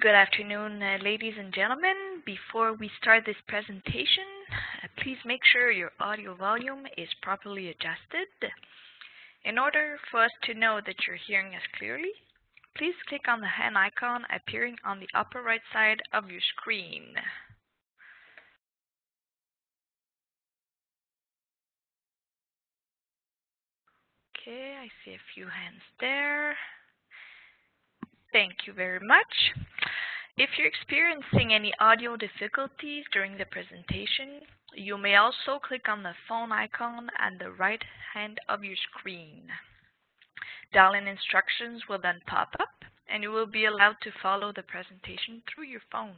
Good afternoon, ladies and gentlemen. Before we start this presentation, please make sure your audio volume is properly adjusted. In order for us to know that you're hearing us clearly, please click on the hand icon appearing on the upper right side of your screen. Okay, I see a few hands there. Thank you very much. If you're experiencing any audio difficulties during the presentation, you may also click on the phone icon at the right hand of your screen. Dial-in instructions will then pop up, and you will be allowed to follow the presentation through your phone.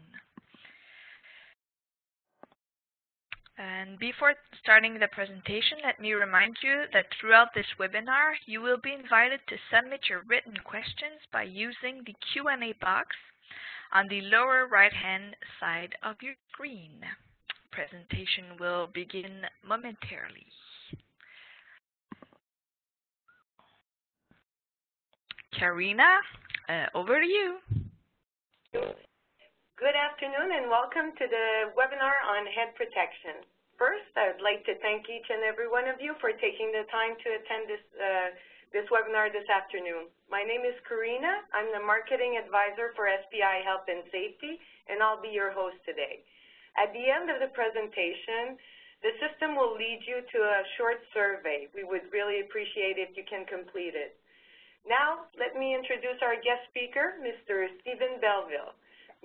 And before starting the presentation, let me remind you that throughout this webinar, you will be invited to submit your written questions by using the Q&A box on the lower right-hand side of your screen. Presentation will begin momentarily. Karina, over to you. Good afternoon and welcome to the webinar on head protection. First, I'd like to thank each and every one of you for taking the time to attend this webinar this afternoon. My name is Karina. I'm the Marketing Advisor for SPI Health and Safety, and I'll be your host today. At the end of the presentation, the system will lead you to a short survey. We would really appreciate if you can complete it. Now, let me introduce our guest speaker, Mr. Stephen Belleville.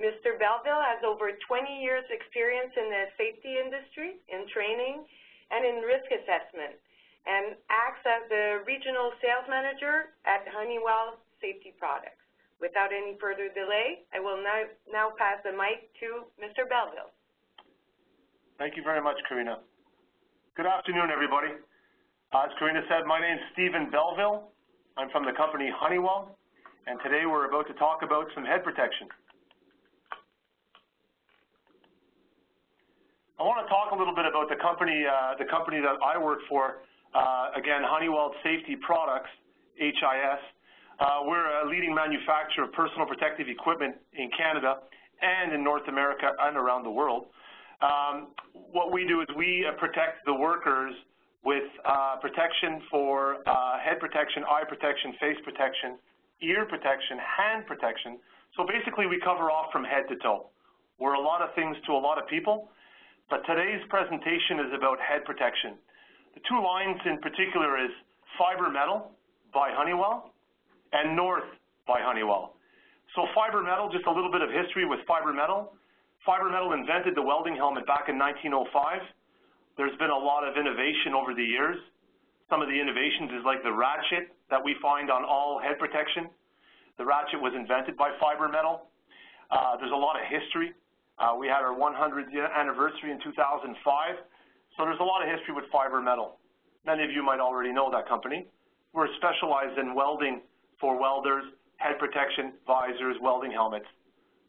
Mr. Belleville has over 20 years experience in the safety industry, in training, and in risk assessment, and acts as the Regional Sales Manager at Honeywell Safety Products. Without any further delay, I will now pass the mic to Mr. Belleville. Thank you very much, Karina. Good afternoon, everybody. As Karina said, my name is Stephen Belleville. I'm from the company Honeywell, and today we're about to talk about some head protection. I want to talk a little bit about the company that I work for. Again, Honeywell Safety Products, HIS. We're a leading manufacturer of personal protective equipment in Canada and in North America and around the world. What we do is we protect the workers with protection for head protection, eye protection, face protection, ear protection, hand protection. So basically we cover off from head to toe. We're a lot of things to a lot of people, but today's presentation is about head protection. The two lines in particular is Fiber Metal by Honeywell and North by Honeywell. So Fiber Metal, just a little bit of history with Fiber Metal. Fiber Metal invented the welding helmet back in 1905. There's been a lot of innovation over the years. Some of the innovations is like the ratchet that we find on all head protection. The ratchet was invented by Fiber Metal. There's a lot of history. We had our 100th anniversary in 2005. So there's a lot of history with Fiber Metal. Many of you might already know that company. We're specialized in welding for welders, head protection, visors, welding helmets.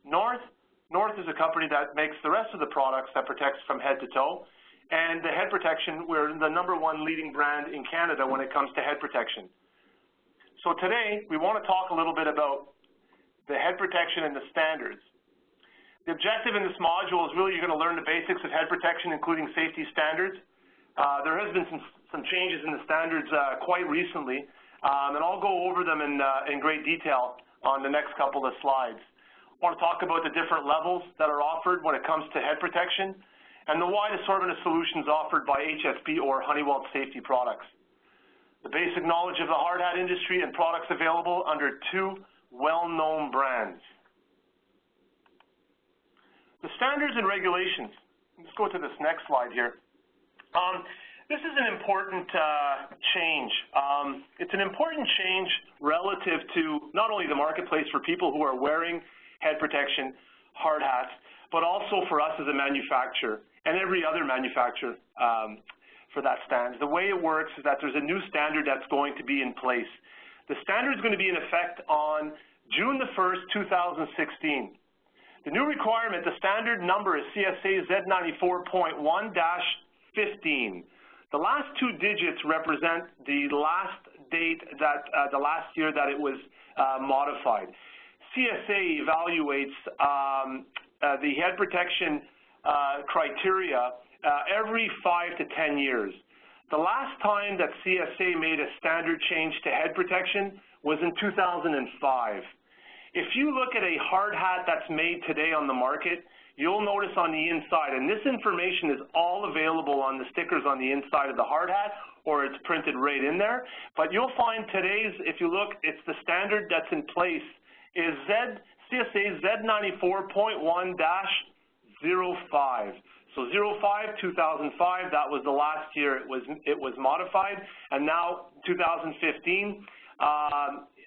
North is a company that makes the rest of the products that protects from head to toe. And the head protection, we're the #1 leading brand in Canada when it comes to head protection. So today, we want to talk a little bit about the head protection and the standards. The objective in this module is really you're going to learn the basics of head protection, including safety standards. There has been some changes in the standards quite recently, and I'll go over them in great detail on the next couple of slides. I want to talk about the different levels that are offered when it comes to head protection, and the wide assortment of solutions offered by HSP or Honeywell Safety Products. The basic knowledge of the hard hat industry and products available under two well-known brands. The standards and regulations. Let's go to this next slide here. This is an important change. It's an important change relative to not only the marketplace for people who are wearing head protection, hard hats, but also for us as a manufacturer and every other manufacturer for that stand. The way it works is that there's a new standard that's going to be in place. The standard is going to be in effect on June the 1st, 2016. The new requirement, the standard number is CSA Z94.1-15. The last two digits represent the last date that, the last year that it was modified. CSA evaluates the head protection criteria every 5 to 10 years. The last time that CSA made a standard change to head protection was in 2005. If you look at a hard hat that's made today on the market, you'll notice on the inside, and this information is all available on the stickers on the inside of the hard hat, or it's printed right in there, but you'll find today's, if you look, it's the standard that's in place is CSA Z94.1-05. So 05, 2005, that was the last year it was modified, and now 2015,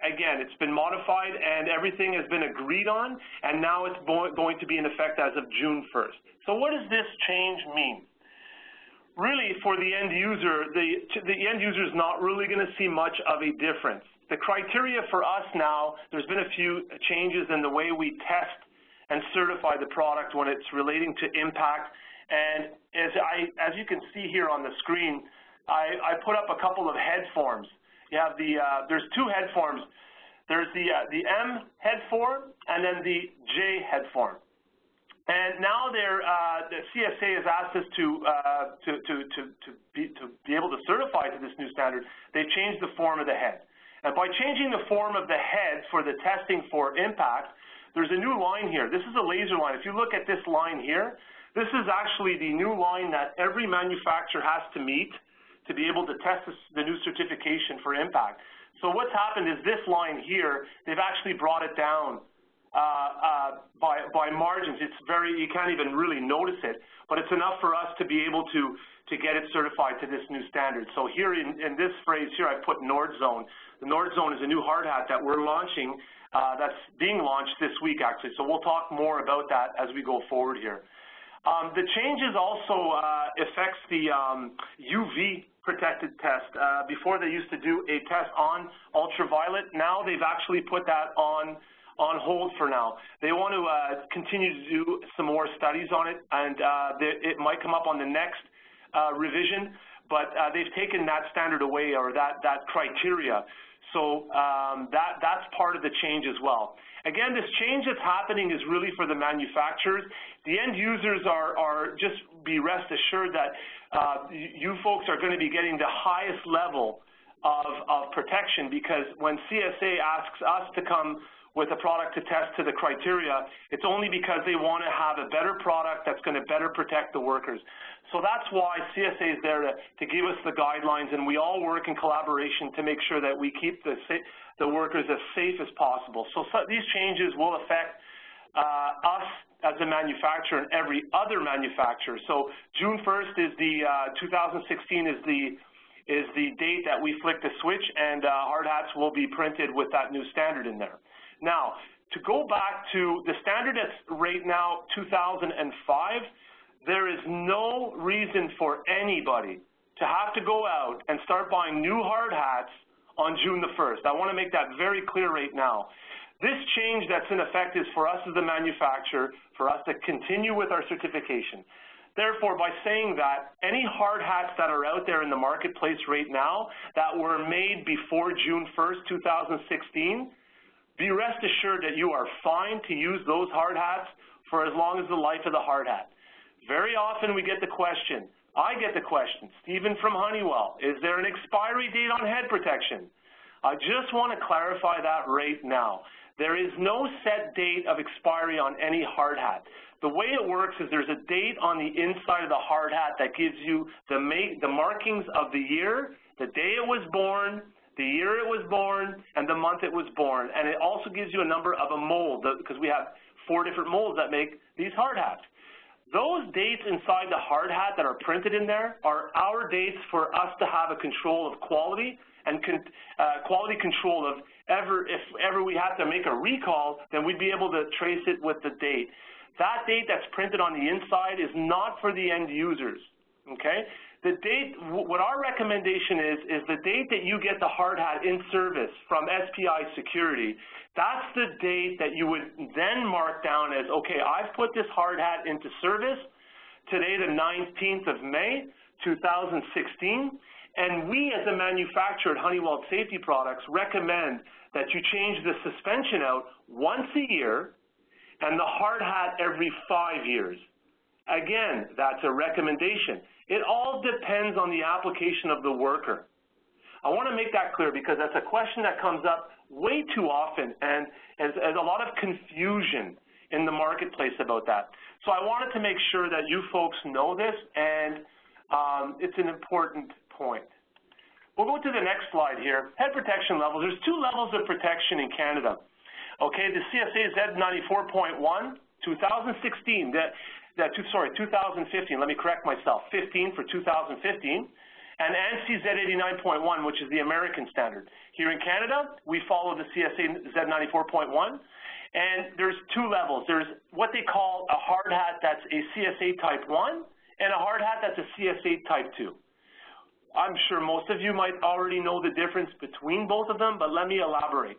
again, it's been modified and everything has been agreed on, and now it's going to be in effect as of June 1st. So what does this change mean? Really, for the end user, the end user is not really going to see much of a difference. The criteria for us now, there's been a few changes in the way we test and certify the product when it's relating to impact. And as you can see here on the screen, I put up a couple of head forms. You have there's two head forms. There's the M head form and then the J head form. And now the CSA has asked us to be able to certify to this new standard. They've changed the form of the head. And by changing the form of the head for the testing for impact, there's a new line here. This is a laser line. If you look at this line here, this is actually the new line that every manufacturer has to meet to be able to test the new certification for impact. So what's happened is this line here, they've actually brought it down by margins. It's you can't even really notice it, but it's enough for us to be able to get it certified to this new standard. So here in this phrase here, I put Nord Zone. The Nord Zone is a new hard hat that we're launching, that's being launched this week actually. So we'll talk more about that as we go forward here. The changes also affects the UV protected test. Before they used to do a test on ultraviolet. Now they've actually put that on hold for now. They want to continue to do some more studies on it, and it might come up on the next revision, but they've taken that standard away, or that criteria. So that's part of the change as well. Again, this change that's happening is really for the manufacturers. The end users are just be rest assured that you folks are going to be getting the highest level of protection, because when CSA asks us to come with a product to test to the criteria, it's only because they want to have a better product that's going to better protect the workers. So that's why CSA is there to give us the guidelines, and we all work in collaboration to make sure that we keep the workers as safe as possible. So these changes will affect us as a manufacturer and every other manufacturer. So June 1st is the 2016 is the date that we flick the switch, and hard hats will be printed with that new standard in there. Now, to go back to the standard that's right now 2005, there is no reason for anybody to have to go out and start buying new hard hats on June the 1st. I want to make that very clear right now. This change that's in effect is for us as the manufacturer, for us to continue with our certification. Therefore, by saying that, any hard hats that are out there in the marketplace right now that were made before June 1st, 2016, be rest assured that you are fine to use those hard hats for as long as the life of the hard hat. Very often we get the question, I get the question, Stephen from Honeywell, is there an expiry date on head protection? I just want to clarify that right now. There is no set date of expiry on any hard hat. The way it works is there's a date on the inside of the hard hat that gives you the markings of the year, the day it was born, the year it was born, and the month it was born. And it also gives you a number of a mold, because we have 4 different molds that make these hard hats. Those dates inside the hard hat that are printed in there are our dates for us to have a control of quality and quality control of if ever we have to make a recall, then we'd be able to trace it with the date. That date that's printed on the inside is not for the end users, okay? The date, what our recommendation is the date that you get the hard hat in service from SPI Security. That's the date that you would then mark down as, okay, I've put this hard hat into service today, the 19th of May, 2016, And we, as a manufacturer at Honeywell Safety Products, recommend that you change the suspension out once a year and the hard hat every 5 years. Again, that's a recommendation. It all depends on the application of the worker. I want to make that clear because that's a question that comes up way too often, and there's a lot of confusion in the marketplace about that. So I wanted to make sure that you folks know this, and it's an important point. We'll go to the next slide here. Head protection levels. There's 2 levels of protection in Canada. Okay, the CSA Z94.1, 2016, 2015, let me correct myself, 15 for 2015, and ANSI Z89.1, which is the American standard. Here in Canada, we follow the CSA Z94.1, and there's 2 levels. There's what they call a hard hat that's a CSA Type 1, and a hard hat that's a CSA Type 2. I'm sure most of you might already know the difference between both of them, but let me elaborate.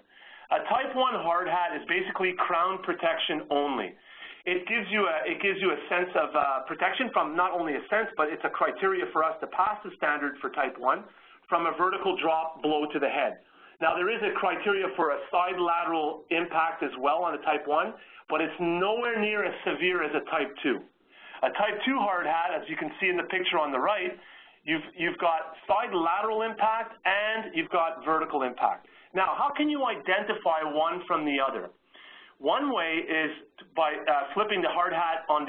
A Type 1 hard hat is basically crown protection only. It gives you a sense of protection from not only a sense, but it's a criteria for us to pass the standard for Type 1 from a vertical drop blow to the head. Now, there is a criteria for a side lateral impact as well on a Type 1, but it's nowhere near as severe as a Type 2. A Type 2 hard hat, as you can see in the picture on the right, you've got side lateral impact and you've got vertical impact. Now, how can you identify one from the other? One way is by flipping the hard hat on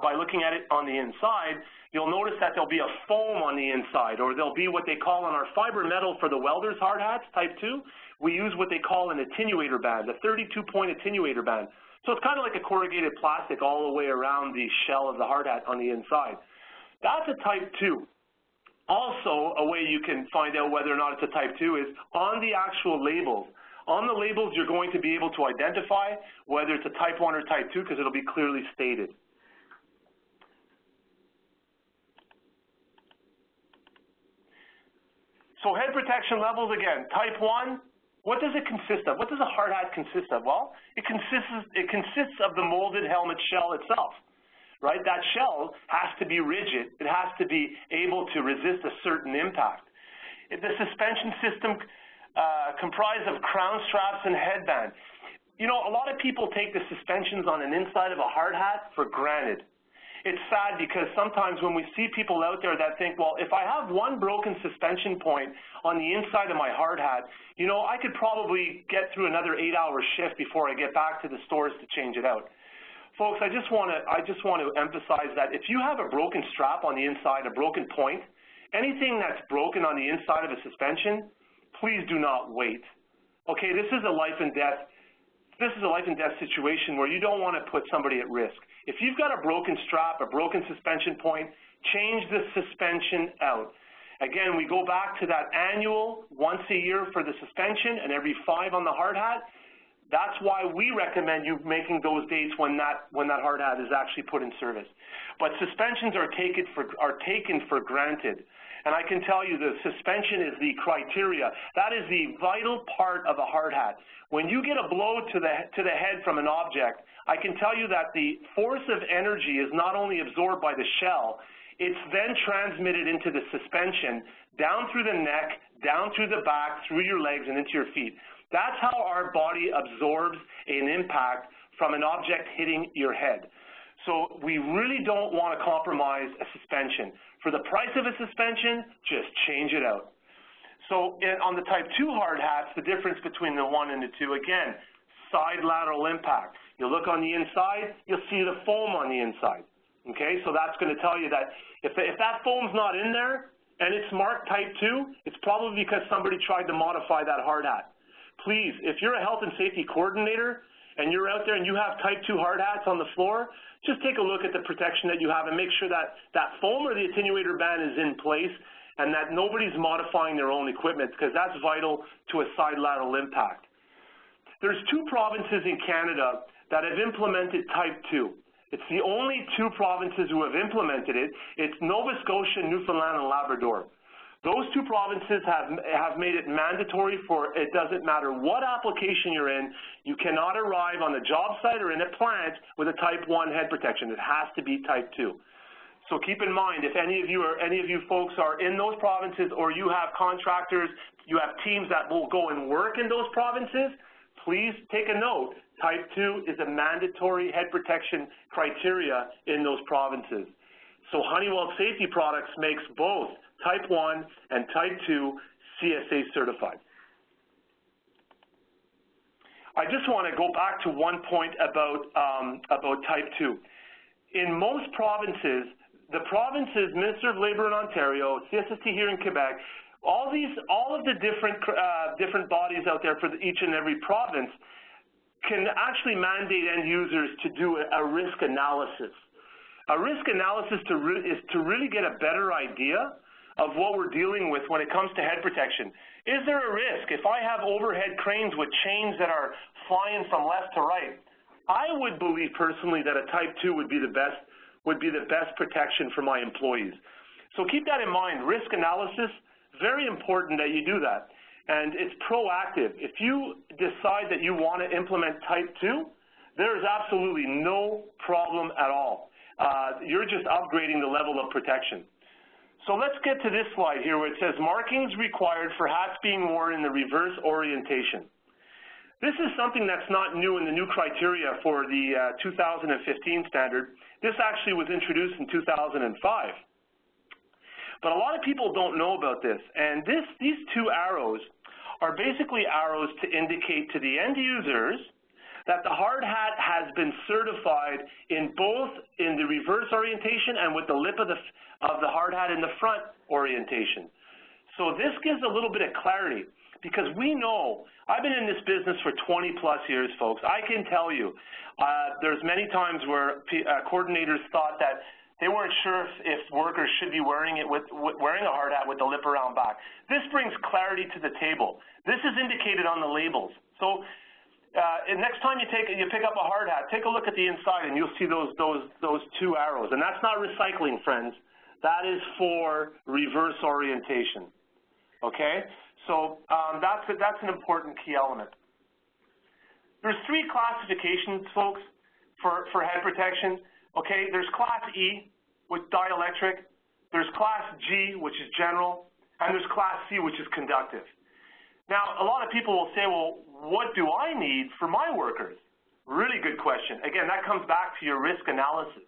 by looking at it on the inside. You'll notice that there'll be a foam on the inside, or there'll be what they call on our fiber metal for the welders hard hats, Type 2. We use what they call an attenuator band, a 32-point attenuator band. So it's kind of like a corrugated plastic all the way around the shell of the hard hat on the inside. That's a Type 2. Also, a way you can find out whether or not it's a Type 2 is on the actual labels. On the labels, you're going to be able to identify whether it's a Type 1 or Type 2 because it'll be clearly stated. So head protection levels, again, Type 1, what does it consist of? What does a hard hat consist of? Well, it consists of the molded helmet shell itself. Right? That shell has to be rigid. It has to be able to resist a certain impact. The suspension system comprised of crown straps and headband. You know, a lot of people take the suspensions on an inside of a hard hat for granted. It's sad because sometimes when we see people out there that think, well, if I have one broken suspension point on the inside of my hard hat, you know, I could probably get through another 8-hour shift before I get back to the stores to change it out. Folks, I just want to emphasize that if you have a broken strap on the inside, a broken point, anything that's broken on the inside of a suspension, please do not wait. Okay, this is a life and death situation where you don't want to put somebody at risk. If you've got a broken strap, a broken suspension point, change the suspension out. Again, we go back to that annual once a year for the suspension and every 5 on the hard hat. That's why we recommend you making those dates when that hard hat is actually put in service. But suspensions are taken for granted. And I can tell you the suspension is the criteria. That is the vital part of a hard hat. When you get a blow to the head from an object, I can tell you that the force of energy is not only absorbed by the shell, it's then transmitted into the suspension, down through the neck, down through the back, through your legs, and into your feet. That's how our body absorbs an impact from an object hitting your head. So we really don't want to compromise a suspension. For the price of a suspension, just change it out. So on the Type 2 hard hats, the difference between the 1 and the 2, again, side lateral impact. You look on the inside, you'll see the foam on the inside. Okay, so that's going to tell you that if that foam's not in there and it's marked Type 2, it's probably because somebody tried to modify that hard hat. Please, if you're a health and safety coordinator and you're out there and you have Type 2 hard hats on the floor, just take a look at the protection that you have and make sure that that foam or the attenuator band is in place and that nobody's modifying their own equipment because that's vital to a side lateral impact. There's 2 provinces in Canada that have implemented Type 2. It's the only 2 provinces who have implemented it. It's Nova Scotia, Newfoundland, and Labrador. Those 2 provinces have made it mandatory for it doesn't matter what application you're in, you cannot arrive on the job site or in a plant with a Type 1 head protection. It has to be Type 2. So keep in mind, if any of you folks are in those provinces, or you have contractors, you have teams that will go and work in those provinces, please take a note. Type 2 is a mandatory head protection criteria in those provinces. So Honeywell Safety Products makes both Type 1 and Type 2 CSA certified. I just want to go back to one point about Type 2. In most provinces, the provinces, Minister of Labour in Ontario, CSST here in Quebec, all of the different bodies out there for each and every province can actually mandate end users to do a risk analysis. A risk analysis is to really get a better idea of what we're dealing with when it comes to head protection. Is there a risk? If I have overhead cranes with chains that are flying from left to right, I would believe personally that a Type 2 would be the best protection for my employees. So keep that in mind. Risk analysis, very important that you do that. And it's proactive. If you decide that you want to implement Type 2, there is absolutely no problem at all. You're just upgrading the level of protection. So let's get to this slide here where it says markings required for hats being worn in the reverse orientation. This is something that's not new in the new criteria for the 2015 standard. This actually was introduced in 2005. But a lot of people don't know about this. And these two arrows are basically arrows to indicate to the end users that the hard hat has been certified in both in the reverse orientation and with the lip of the hard hat in the front orientation. So this gives a little bit of clarity because we know, I've been in this business for 20 plus years, folks. I can tell you there's many times where coordinators thought that they weren't sure if workers should be wearing wearing a hard hat with the lip around back. This brings clarity to the table. This is indicated on the labels. So next time you pick up a hard hat, take a look at the inside and you'll see those two arrows. And that's not recycling, friends. That is for reverse orientation. Okay? So that's an important key element. There's three classifications, folks, for head protection. Okay, there's Class E with dielectric, there's Class G, which is general, and there's Class C, which is conductive. Now, a lot of people will say, well, what do I need for my workers? Really good question. Again, that comes back to your risk analysis.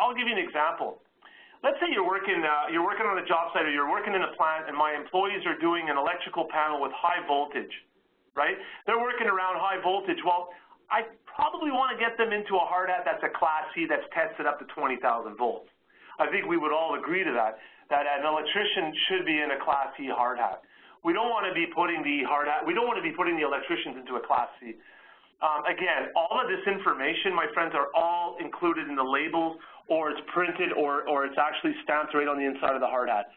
I'll give you an example. Let's say you're working on a job site or you're working in a plant and my employees are doing an electrical panel with high voltage, right? They're working around high voltage. Well, I probably want to get them into a hard hat that's a Class C that's tested up to 20,000 volts. I think we would all agree to that an electrician should be in a Class C hard hat. We don't want to be putting the electricians into a Class C. Again, all of this information, my friends, are all included in the labels, or it's printed, or it's actually stamped right on the inside of the hard hat.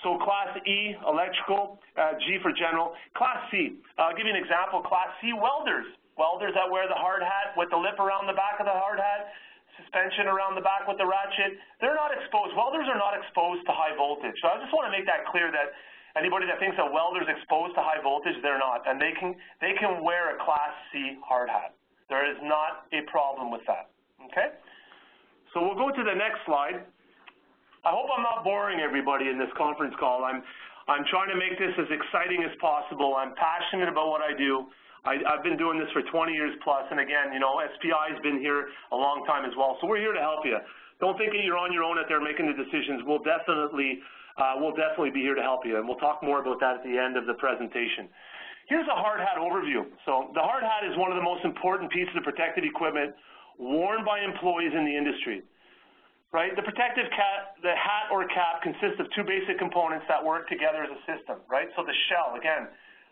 So Class E, electrical, G for general. Class C, I'll give you an example. Class C, welders. Welders that wear the hard hat with the lip around the back of the hard hat, suspension around the back with the ratchet, they're not exposed. Welders are not exposed to high voltage. So I just want to make that clear that anybody that thinks that welders exposed to high voltage, they're not. And they can wear a Class C hard hat. There is not a problem with that. Okay? So we'll go to the next slide. I hope I'm not boring everybody in this conference call. I'm trying to make this as exciting as possible. I'm passionate about what I do. I've been doing this for 20 years plus, and again, you know, SPI has been here a long time as well. So we're here to help you. Don't think that you're on your own out there making the decisions. We'll definitely be here to help you, and we'll talk more about that at the end of the presentation. Here's a hard hat overview. So the hard hat is one of the most important pieces of protective equipment worn by employees in the industry. Right? The protective the hat or cap consists of two basic components that work together as a system. Right? So the shell, again,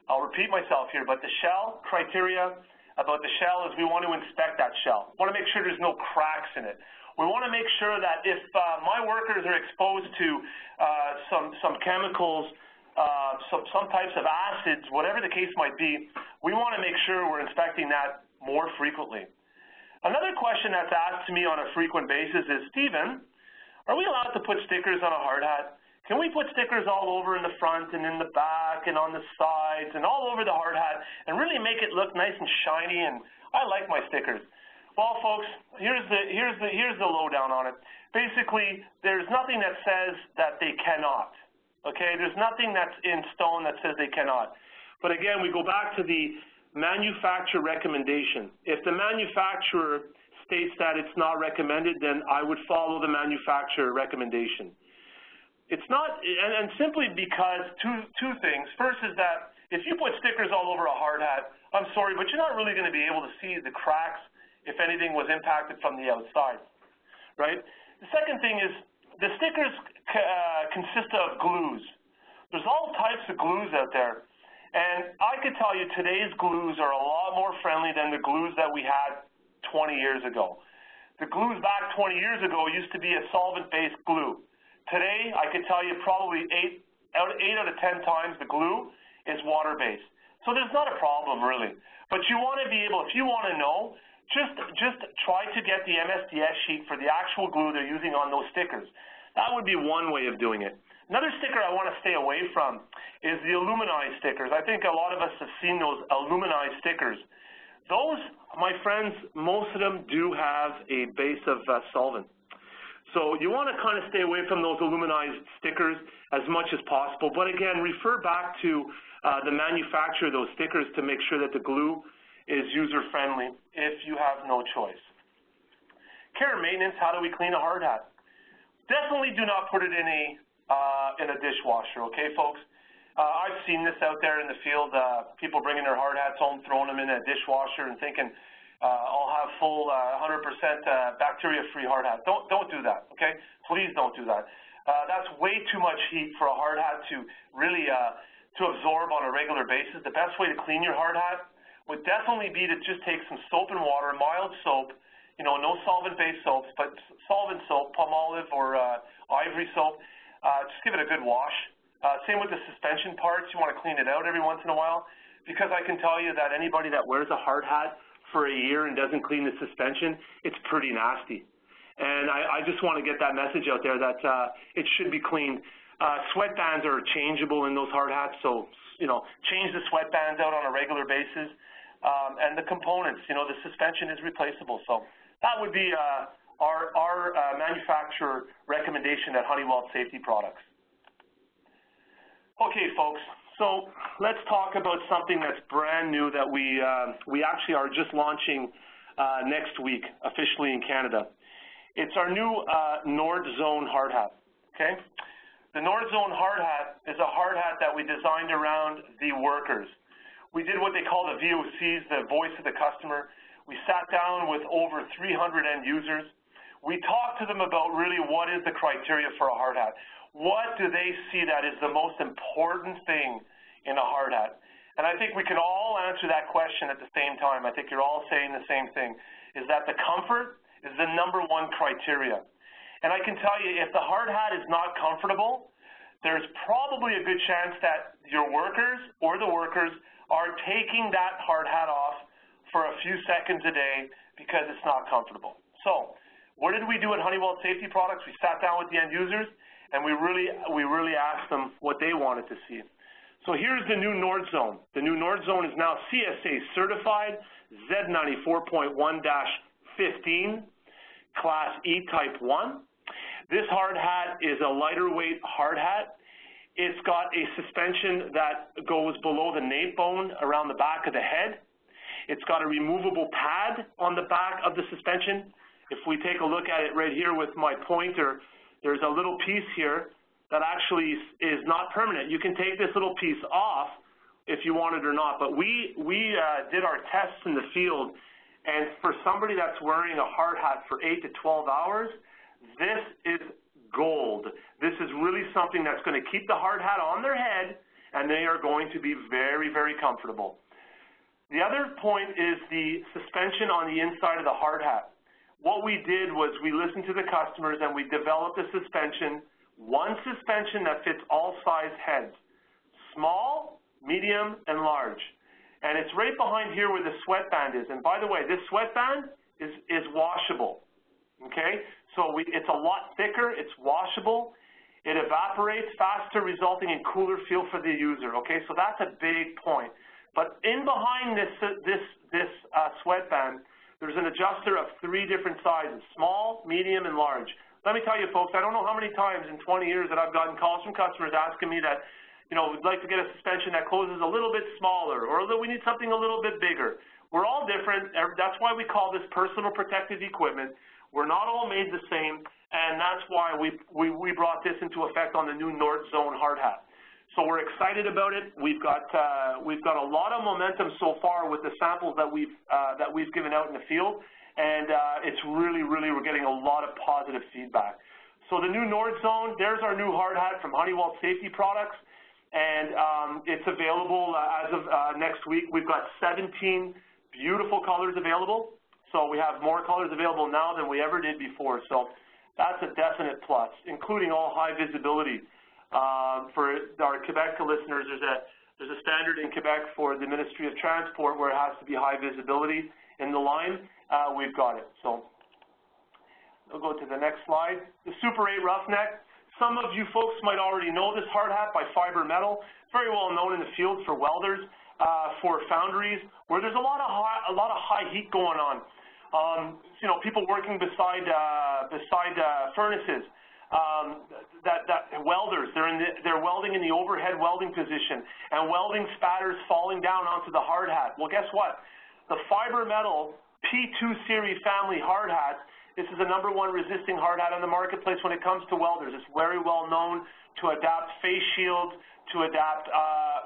I'll repeat myself here, but the shell criteria about the shell is we want to inspect that shell. We want to make sure there's no cracks in it. We want to make sure that if my workers are exposed to some chemicals, some types of acids, whatever the case might be, we want to make sure we're inspecting that more frequently. Another question that's asked to me on a frequent basis is, Stephen, are we allowed to put stickers on a hard hat? Can we put stickers all over in the front and in the back and on the sides and all over the hard hat and really make it look nice and shiny? And I like my stickers. Well, folks, here's the lowdown on it. Basically, there's nothing that says that they cannot. Okay, there's nothing that's in stone that says they cannot. But again, we go back to the manufacturer recommendation. If the manufacturer states that it's not recommended, then I would follow the manufacturer recommendation. It's not, and simply because two things. First is that if you put stickers all over a hard hat, I'm sorry, but you're not really going to be able to see the cracks if anything was impacted from the outside, right? The second thing is the stickers consist of glues. There's all types of glues out there, and I could tell you today's glues are a lot more friendly than the glues that we had 20 years ago. The glues back 20 years ago used to be a solvent-based glue. Today, I could tell you probably 8 out of 10 times the glue is water-based. So there's not a problem, really. But you want to be able, if you want to know, just try to get the MSDS sheet for the actual glue they're using on those stickers. That would be one way of doing it. Another sticker I want to stay away from is the aluminized stickers. I think a lot of us have seen those aluminized stickers. Those, my friends, most of them do have a base of solvent. So you want to kind of stay away from those aluminized stickers as much as possible. But again, refer back to the manufacturer of those stickers to make sure that the glue is user-friendly if you have no choice. Care and maintenance, how do we clean a hard hat? Definitely do not put it in a dishwasher, okay, folks? I've seen this out there in the field, people bringing their hard hats home, throwing them in a dishwasher and thinking, I'll have full 100% bacteria-free hard hat. Don't do that, okay? Please don't do that. That's way too much heat for a hard hat to really to absorb on a regular basis. The best way to clean your hard hat would definitely be to just take some soap and water, mild soap, you know, no solvent-based soaps, but solvent soap, Palmolive or Ivory soap. Just give it a good wash. Same with the suspension parts. You want to clean it out every once in a while, because I can tell you that anybody that wears a hard hat for a year and doesn't clean the suspension, it's pretty nasty. And I just want to get that message out there that it should be cleaned. Sweatbands are changeable in those hard hats, so, you know, change the sweatbands out on a regular basis. And the components, you know, the suspension is replaceable. So that would be our manufacturer recommendation at Honeywell Safety Products. Okay, folks. So let's talk about something that's brand new that we actually are just launching next week officially in Canada. It's our new Nord Zone hard hat, okay? The Nord Zone hard hat is a hard hat that we designed around the workers. We did what they call the VOCs, the voice of the customer. We sat down with over 300 end users. We talked to them about really what is the criteria for a hard hat. What do they see that is the most important thing in a hard hat? And I think we can all answer that question at the same time. I think you're all saying the same thing, is that the comfort is the #1 criteria. And I can tell you, if the hard hat is not comfortable, there's probably a good chance that your workers or the workers are taking that hard hat off for a few seconds a day because it's not comfortable. So what did we do at Honeywell Safety Products? We sat down with the end users, and we really asked them what they wanted to see. So here's the new Nord Zone. The new Nord Zone is now CSA certified, Z94.1-15, Class E Type 1. This hard hat is a lighter weight hard hat. It's got a suspension that goes below the nape bone around the back of the head. It's got a removable pad on the back of the suspension. If we take a look at it right here with my pointer, there's a little piece here that actually is not permanent. You can take this little piece off if you want it or not, but we did our tests in the field, and for somebody that's wearing a hard hat for 8 to 12 hours, this is gold. This is really something that's going to keep the hard hat on their head, and they are going to be very, very comfortable. The other point is the suspension on the inside of the hard hat. What we did was we listened to the customers and we developed a suspension, one suspension that fits all size heads, small, medium, and large. And it's right behind here where the sweatband is. And by the way, this sweatband is washable, okay? So it's a lot thicker, it's washable, it evaporates faster, resulting in cooler feel for the user, okay? So that's a big point. But in behind this sweatband, There's an adjuster of 3 different sizes, small, medium, and large. Let me tell you, folks, I don't know how many times in 20 years that I've gotten calls from customers asking me that, you know, we'd like to get a suspension that closes a little bit smaller, or that we need something a little bit bigger. We're all different. That's why we call this personal protective equipment. We're not all made the same, and that's why we brought this into effect on the new North Zone hard hat. So we're excited about it. We've got a lot of momentum so far with the samples that we've given out in the field, and it's really, we're getting a lot of positive feedback. So the new North Zone, there's our new hard hat from Honeywell Safety Products, and it's available as of next week. We've got 17 beautiful colors available. So we have more colors available now than we ever did before. So that's a definite plus, including all high visibility. For our Quebec listeners, there's a standard in Quebec for the Ministry of Transport where it has to be high visibility in the line. We've got it. So we'll go to the next slide. The Super 8 Roughneck. Some of you folks might already know this hard hat by Fiber Metal. Very well known in the field for welders, for foundries, where there's a lot of high heat going on. You know, people working beside furnaces. Welders, they're welding in the overhead welding position, and welding spatters falling down onto the hard hat. Well, guess what? The Fiber Metal P2 series family hard hat, this is the #1 resisting hard hat on the marketplace when it comes to welders. It's very well known to adapt face shields, to adapt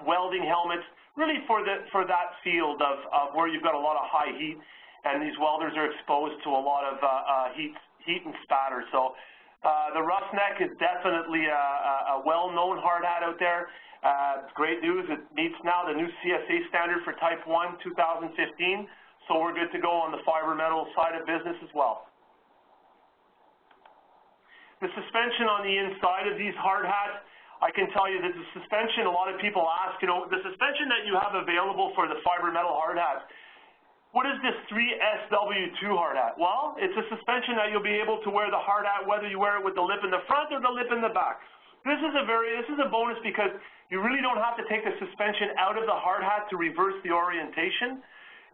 welding helmets, really for that field of where you've got a lot of high heat, and these welders are exposed to a lot of heat and spatter. So the Roughneck is definitely a well-known hard hat out there. Great news, it meets now the new CSA standard for Type 1 2015, so we're good to go on the Fiber Metal side of business as well. The suspension on the inside of these hard hats, I can tell you that the suspension, a lot of people ask, you know, the suspension that you have available for the Fiber Metal hard hats, what is this 3SW2 hard hat? Well, it's a suspension that you'll be able to wear the hard hat whether you wear it with the lip in the front or the lip in the back. This is a bonus because you really don't have to take the suspension out of the hard hat to reverse the orientation.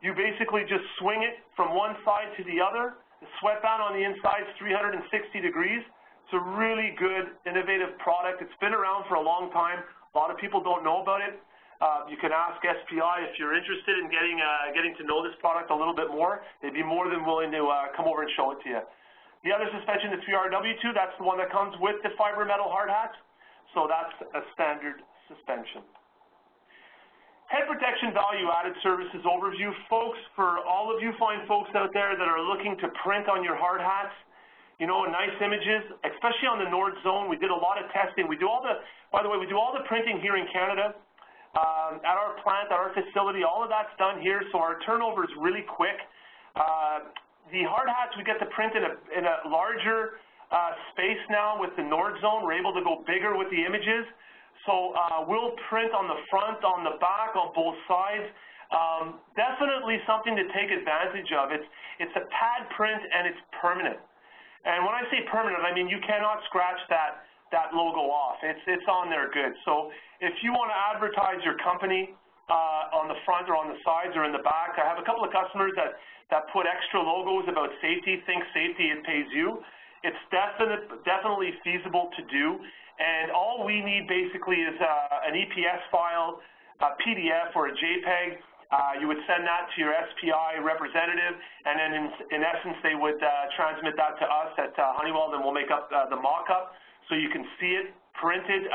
You basically just swing it from one side to the other. The sweatband on the inside is 360 degrees. It's a really good, innovative product. It's been around for a long time. A lot of people don't know about it. You can ask SPI if you're interested in getting to know this product a little bit more. They'd be more than willing to come over and show it to you. The other suspension, the 3RW2, that's the one that comes with the Fiber Metal hard hats. So that's a standard suspension. Head protection value-added services overview. Folks, for all of you fine folks out there that are looking to print on your hard hats, you know, nice images, especially on the North Zone. We did a lot of testing. We do all the, by the way, we do all the printing here in Canada. At our plant, at our facility, all of that's done here, so our turnover is really quick. The hard hats, we get to print in a larger space now with the North Zone. We're able to go bigger with the images. So we'll print on the front, on the back, on both sides. Definitely something to take advantage of. It's a pad print and it's permanent. And when I say permanent, I mean you cannot scratch that logo off. It's on there good. So if you want to advertise your company on the front or on the sides or in the back, I have a couple of customers that put extra logos about safety. Think safety, it pays you. It's definitely feasible to do. And all we need basically is an EPS file, a PDF or a JPEG. You would send that to your SPI representative, and then in essence they would transmit that to us at Honeywell, and we'll make up the mock-up so you can see it printed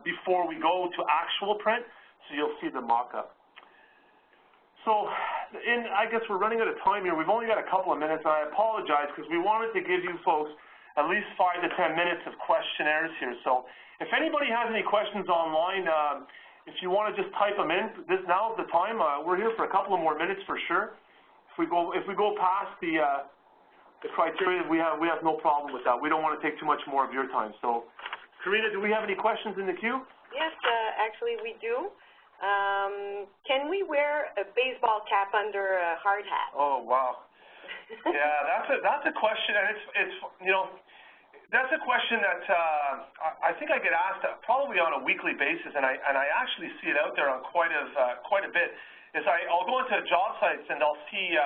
before we go to actual print, so you'll see the mock-up. So I guess we're running out of time here. We've only got a couple of minutes, and I apologize because we wanted to give you folks at least 5 to 10 minutes of questionnaires here. So if anybody has any questions online, if you want to just type them in, now is the time. We're here for a couple of more minutes for sure. If we go past the criteria, we have no problem with that. We don't want to take too much more of your time. So, Karina, do we have any questions in the queue? Yes, actually we do. Can we wear a baseball cap under a hard hat? Oh, wow. Yeah, that's a question, and it's you know, that's a question that I think I get asked probably on a weekly basis, and I actually see it out there on quite a bit. I'll go into job sites and I'll see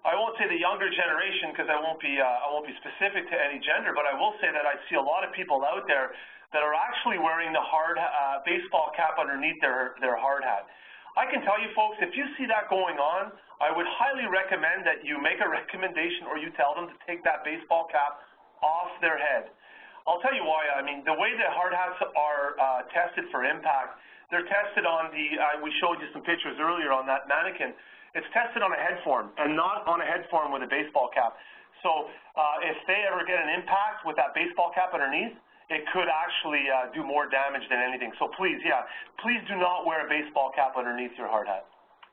I won't say the younger generation because I won't be specific to any gender, but I will say that I see a lot of people out there that are actually wearing the hard baseball cap underneath their hard hat. I can tell you folks, if you see that going on, I would highly recommend that you make a recommendation or you tell them to take that baseball cap off their head. I'll tell you why. I mean, the way that hard hats are tested for impact, they're tested on the, we showed you some pictures earlier on that mannequin. It's tested on a head form and not on a head form with a baseball cap. So if they ever get an impact with that baseball cap underneath, it could actually do more damage than anything. So please, please do not wear a baseball cap underneath your hard hat.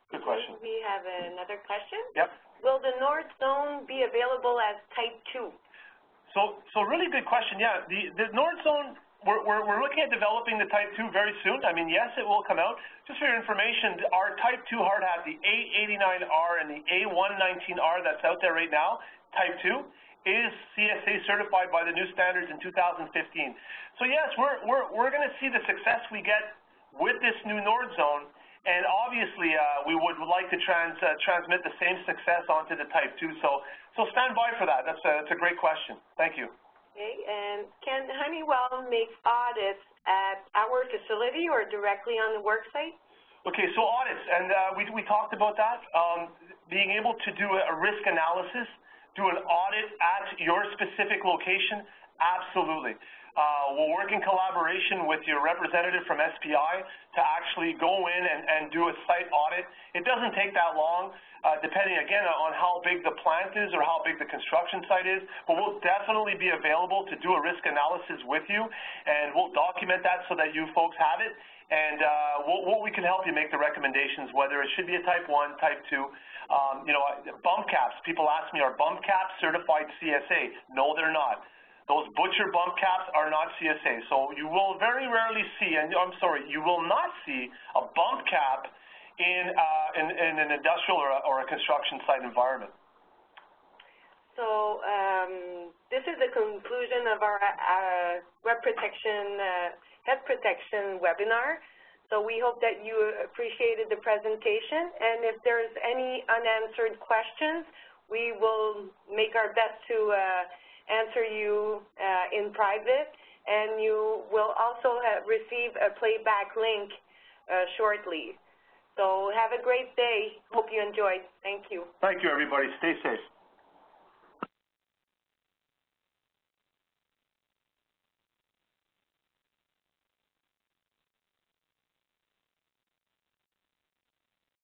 Good question. We have another question. Yep. Will the North Zone be available as Type 2? So really good question. Yeah, the North Zone, we're looking at developing the Type 2 very soon. I mean, yes, it will come out. Just for your information, our Type 2 hard hat, the A89R and the A119R that's out there right now, Type 2, is CSA certified by the new standards in 2015. So yes, we're going to see the success we get with this new North Zone, and obviously we would like to transmit the same success onto the Type 2. So stand by for that. That's a great question. Thank you. Okay, and can Honeywell make audits at our facility or directly on the work site? Okay, so audits, and we talked about that. Being able to do a risk analysis, do an audit at your specific location, absolutely. We'll work in collaboration with your representative from SPI to actually go in and do a site audit. It doesn't take that long, depending, again, on how big the plant is or how big the construction site is, but we'll definitely be available to do a risk analysis with you, and we'll document that so that you folks have it, and we can help you make the recommendations, whether it should be a Type 1, Type 2. You know, bump caps, people ask me, are bump caps certified CSA? No, they're not. Those butcher bump caps are not CSA. So you will very rarely see, and I'm sorry, you will not see a bump cap in an industrial or a construction site environment. So this is the conclusion of our head protection webinar. So we hope that you appreciated the presentation, and if there's any unanswered questions, we will make our best to answer you in private, and you will also receive a playback link shortly. So have a great day. Hope you enjoyed. Thank you. Thank you, everybody. Stay safe.